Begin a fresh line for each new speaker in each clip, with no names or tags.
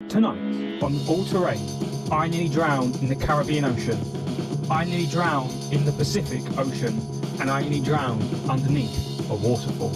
Tonight, on All Terrain, I nearly drowned in the Caribbean Ocean. I nearly drowned in the Pacific Ocean. And I nearly drowned underneath a waterfall.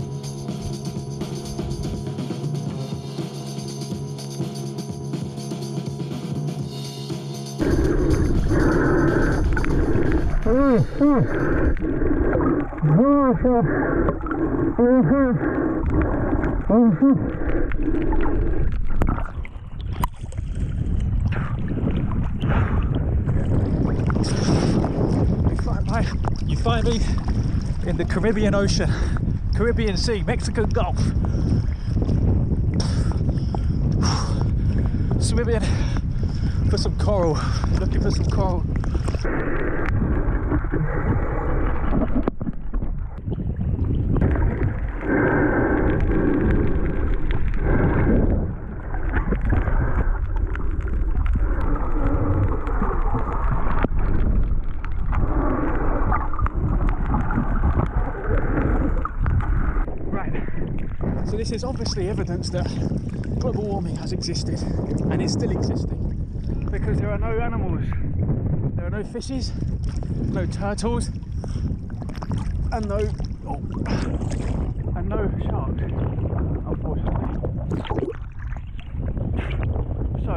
You find me in the Caribbean Ocean, Caribbean Sea, Mexican Gulf. Swimming for some coral, looking for some coral. So this is obviously evidence that global warming has existed and is still existing, because there are no animals, there are no fishes, no turtles, and no sharks, unfortunately. So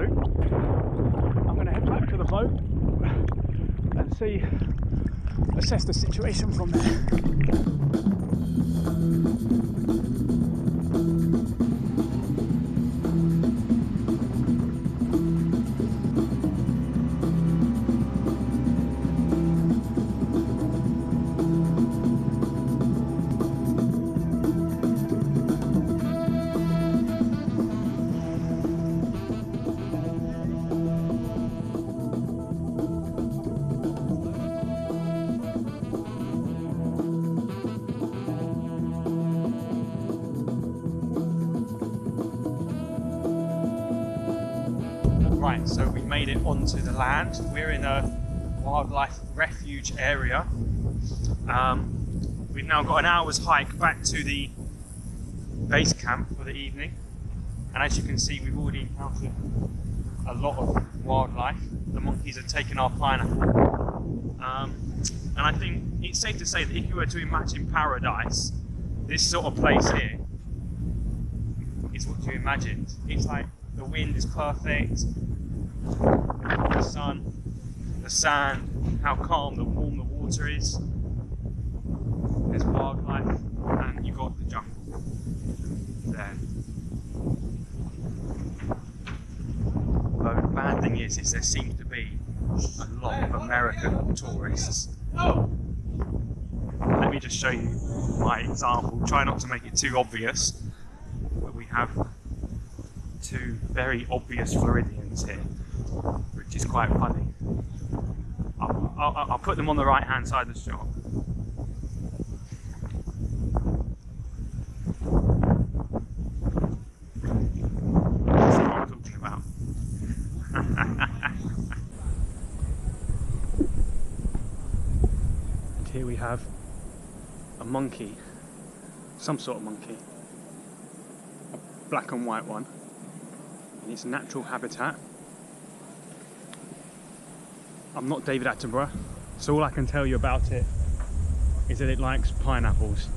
I'm going to head back to the boat and assess the situation from there. Right, so we made it onto the land. We're in a wildlife refuge area. We've now got an hour's hike back to the base camp for the evening. And as you can see, we've already encountered a lot of wildlife. The monkeys have taken our pineapple. And I think it's safe to say that if you were to imagine paradise, this sort of place here is what you imagined. It's like the wind is perfect, the sun, the sand, how calm, warm the water is. There's wildlife, and you've got the jungle there. But the bad thing is there seems to be a lot of American tourists. Let me just show you my example. Try not to make it too obvious, but we have two very obvious Floridians here, which is quite funny. I'll put them on the right hand side of the shot. That's what I'm talking about. And here we have a monkey, some sort of monkey, a black and white one, in its natural habitat. I'm not David Attenborough, so all I can tell you about it is that it likes pineapples.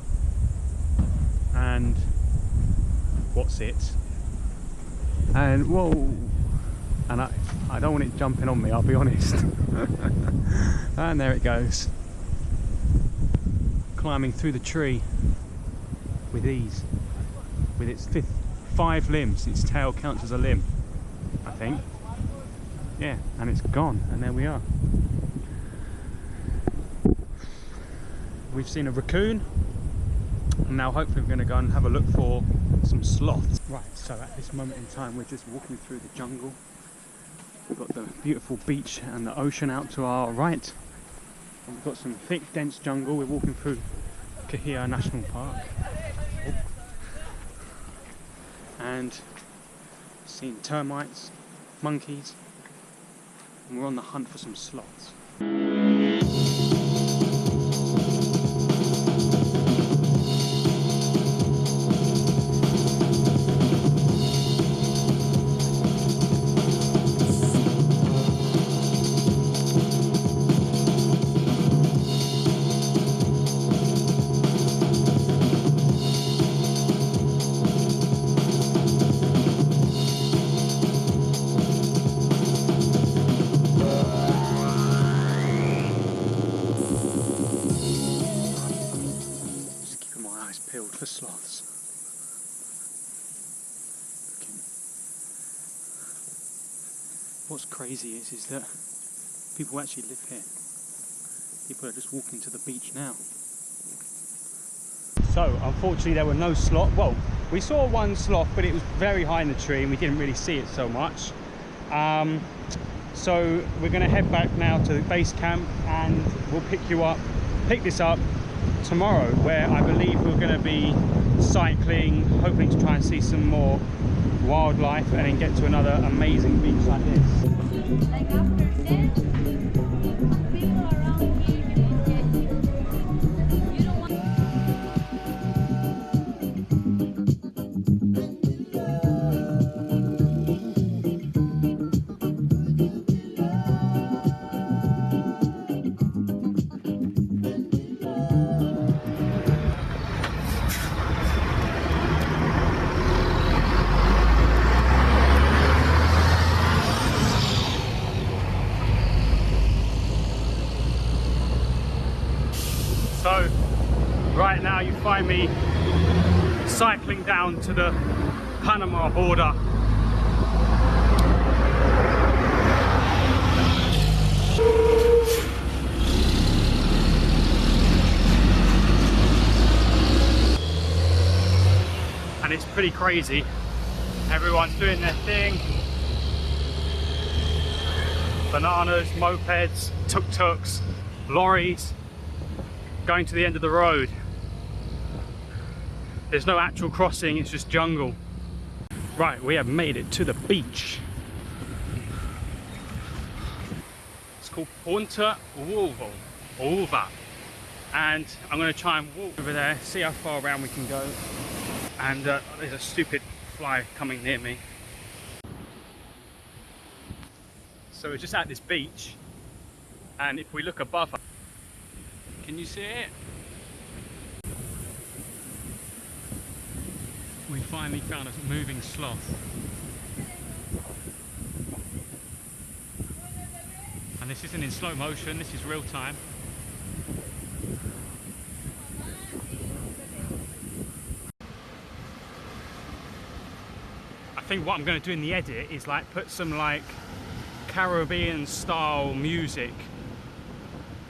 And what's it? And whoa! And I don't want it jumping on me, I'll be honest. And there it goes, climbing through the tree with ease, with its 5 limbs. Its tail counts as a limb, I think. Yeah, and it's gone, and there we are. We've seen a raccoon, and now hopefully we're going to go and have a look for some sloths. Right, so at this moment in time we're just walking through the jungle. We've got the beautiful beach and the ocean out to our right. And we've got some thick, dense jungle. We're walking through Kahia National Park. And seen termites, monkeys, and we're on the hunt for some sloths.
What's crazy is that people actually live here. People are just walking to the beach now. So unfortunately there were no sloth. Well, we saw one sloth, but it was very high in the tree and we didn't really see it so much. So we're going to head back now to the base camp and we'll pick this up tomorrow, where I believe we're going to be cycling, hoping to try and see some more wildlife and then get to another amazing beach like this.
Like after 10, people around here can get you. You don't want.
So right now you find me cycling down to the Panama border. And it's pretty crazy. Everyone's doing their thing. Bananas, mopeds, tuk-tuks, lorries, going to the end of the road. There's no actual crossing, it's just jungle. Right, we have made it to the beach. It's called Punta Uva. And I'm going to try and walk over there, see how far around we can go. And there's a stupid fly coming near me. So we're just at this beach, and if we look above, can you see it? We finally found a moving sloth. And this isn't in slow motion, this is real time. I think what I'm going to do in the edit is like put some like Caribbean style music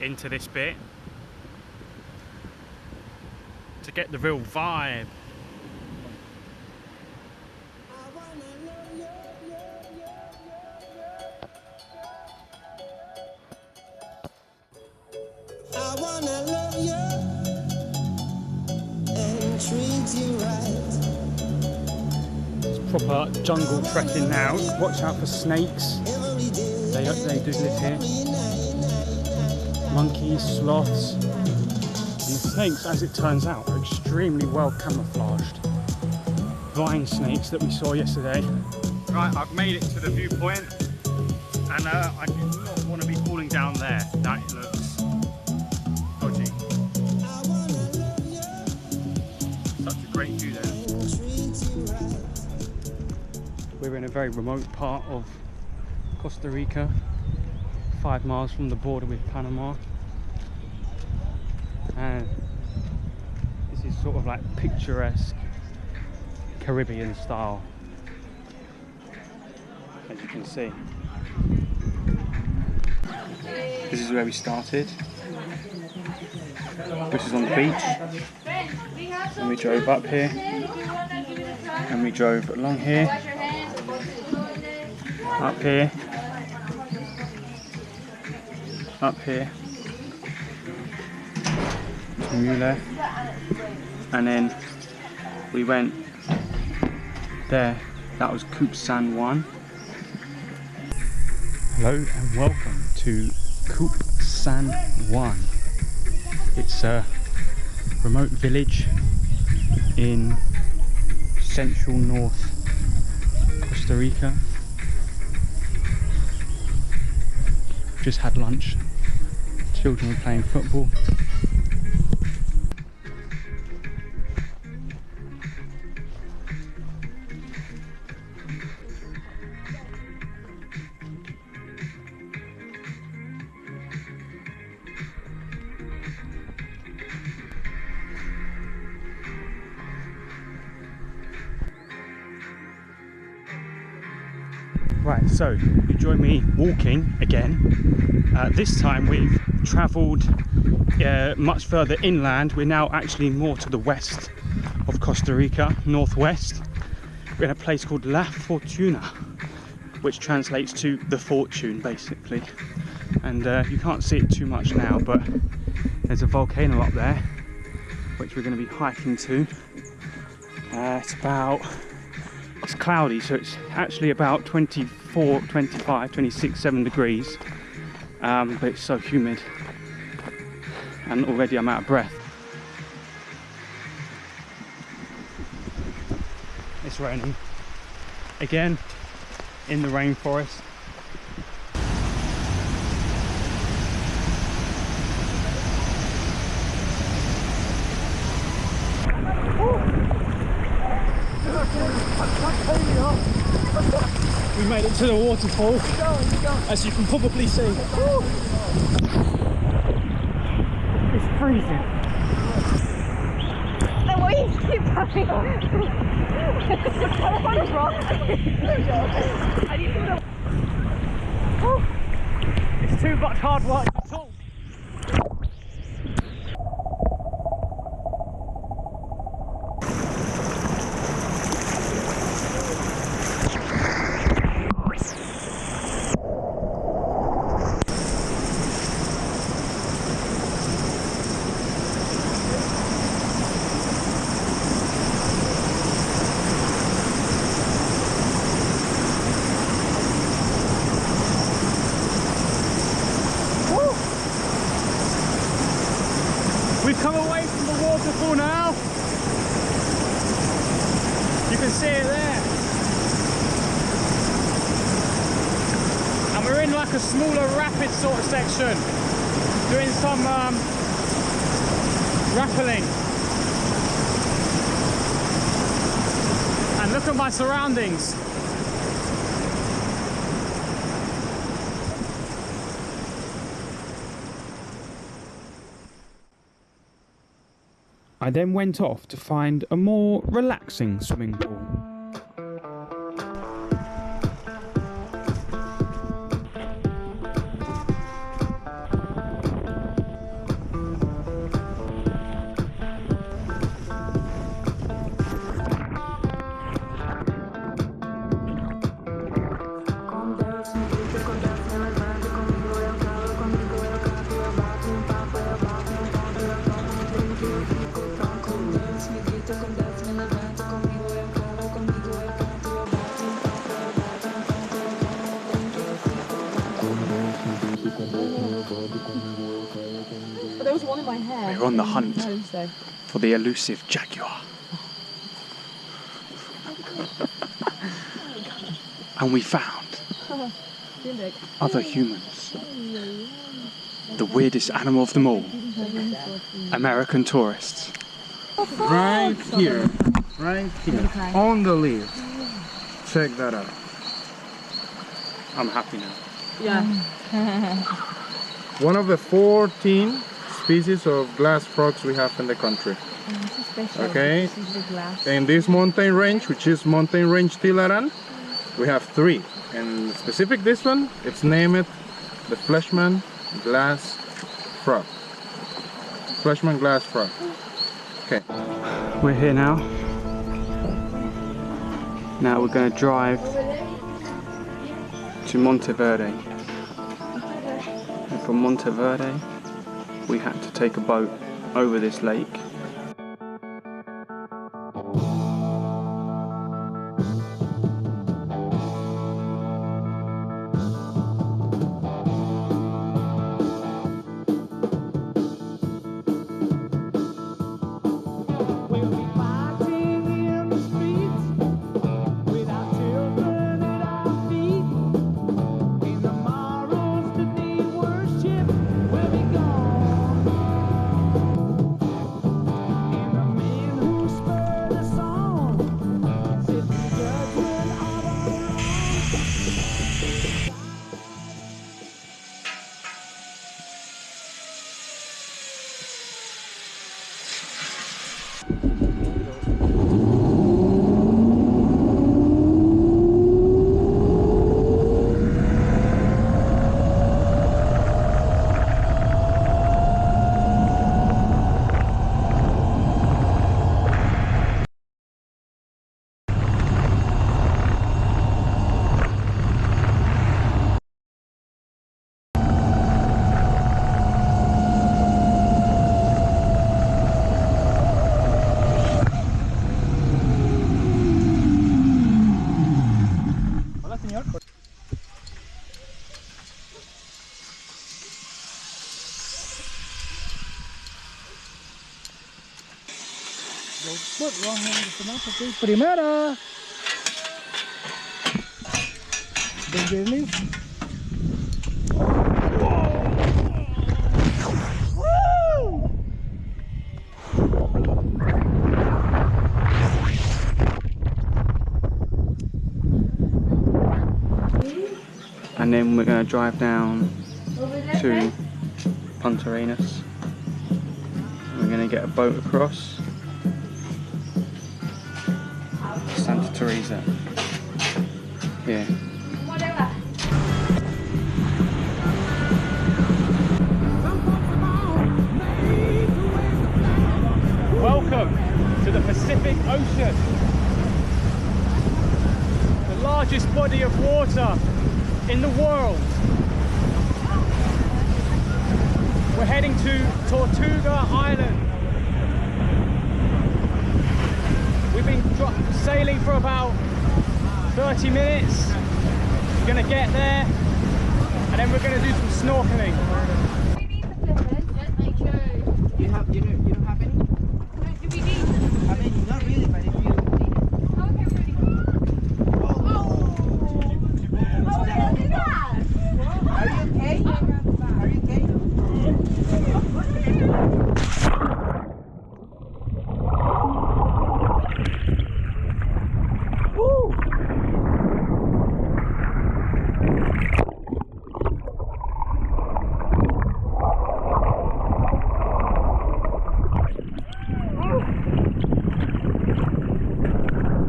into this bit to get the real vibe.
I wanna love you and treat you right.
It's proper jungle trekking now. Watch out for snakes.
Every day,
They do live here. Monkeys, sloths. These snakes, as it turns out, are extremely well camouflaged. Vine snakes that we saw yesterday. Right, I've made it to the viewpoint, and I do not want to be falling down there. That looks dodgy. Such a great view there. We're in a very remote part of Costa Rica, 5 miles from the border with Panama. And this is sort of like picturesque Caribbean style, as you can see. This is where we started. This is on the beach, and we drove up here, and we drove along here, up here, up here, to Mule, and then we went there. That was Coop San Juan. Hello and welcome to Coop San Juan. It's a remote village in central north Costa Rica. Just had lunch. Children were playing football. Right, so you join me walking again. This time we've travelled much further inland. We're now actually more to the west of Costa Rica, northwest. We're in a place called La Fortuna, which translates to the fortune, basically. And you can't see it too much now, but there's a volcano up there, which we're going to be hiking to. It's cloudy, so it's actually about 24, 25, 26, 7 degrees. But it's so humid, and already I'm out of breath. It's raining again in the rainforest. We made it to the waterfall, as you can probably see. It's freezing.
No, what you keep running? What is wrong?
It's too much hard work at all. We've come away from the waterfall now. You can see it there. And we're in like a smaller rapid sort of section, doing some rappelling. And look at my surroundings. I then went off to find a more relaxing swimming pool.
But there was one in my hair.
We're on the hunt
So.
for the elusive jaguar. And we found other humans. The weirdest animal of them all. American tourists.
Right here, on the leaf. Check that out.
I'm happy now.
Yeah.
One of the 14 species of glass frogs we have in the country. Okay. In this mountain range, which is mountain range Tilaran, we have 3. And specific this one, it's named the Fleshman glass frog. Fleshman glass frog. Okay.
We're here now. Now we're going to drive to Monteverde. And from Monteverde, we had to take a boat over this lake. What wrong hand is the mapa? Primera. Benjamin. And then we're going to drive down to Punta Arenas. We're going to get a boat across Santa Teresa here. Welcome to the Pacific Ocean, the largest body of water in the world. We're heading to Tortuga Island. We've been sailing for about 30 minutes. We're gonna get there and then we're gonna do some snorkeling.
We need the flippers, just make sure.
You don't have any?
Do we need them?
I mean, not really, but if you need it.
Okay, ready. Oh, look at that!
Are you okay? Are you okay?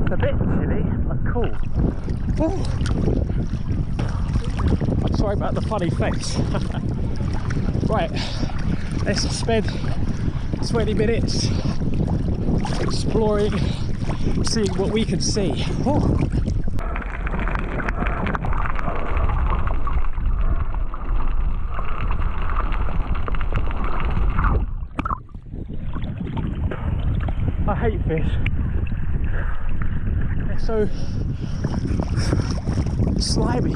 It's a bit chilly, but cool. Ooh. Sorry about the funny face. Right, let's spend 20 minutes exploring, seeing what we can see. Ooh. I hate fish. They're so slimy.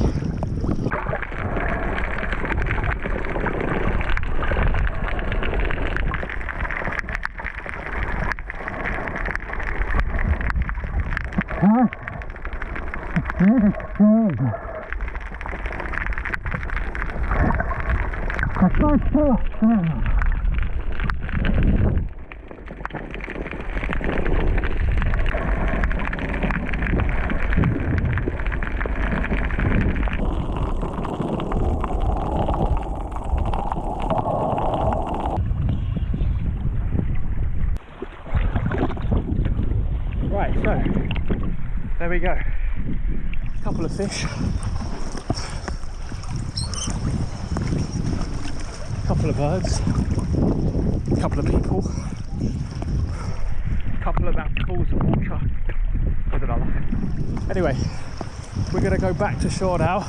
Right, so there we go. Couple of fish, couple of birds, couple of people, couple of pools of water. I don't know. Anyway, we're gonna go back to shore now,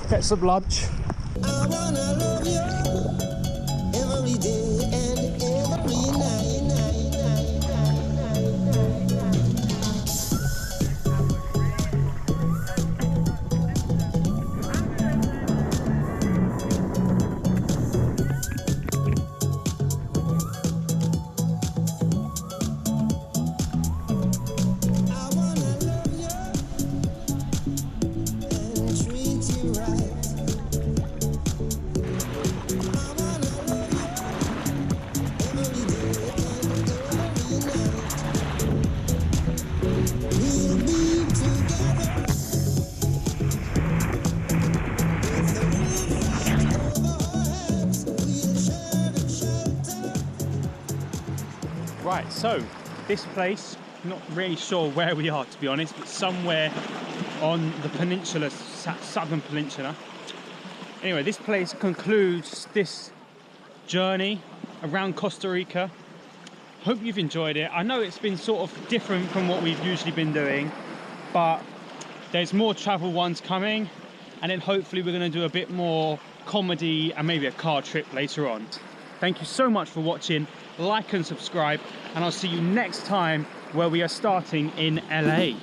get some lunch.
I wanna love you every day and every night. I wanna love you and treat you right. I wanna love you every day and every night. We'll be together with the roof over our heads. We'll share the shelter.
Right, so this place, not really sure where we are to be honest, but somewhere on the peninsula, southern peninsula. Anyway, this place concludes this journey around Costa Rica. Hope you've enjoyed it. I know it's been sort of different from what we've usually been doing, but there's more travel ones coming, and then hopefully we're going to do a bit more comedy and maybe a car trip later on. Thank you so much for watching. Like and subscribe, and I'll see you next time where we are starting in LA.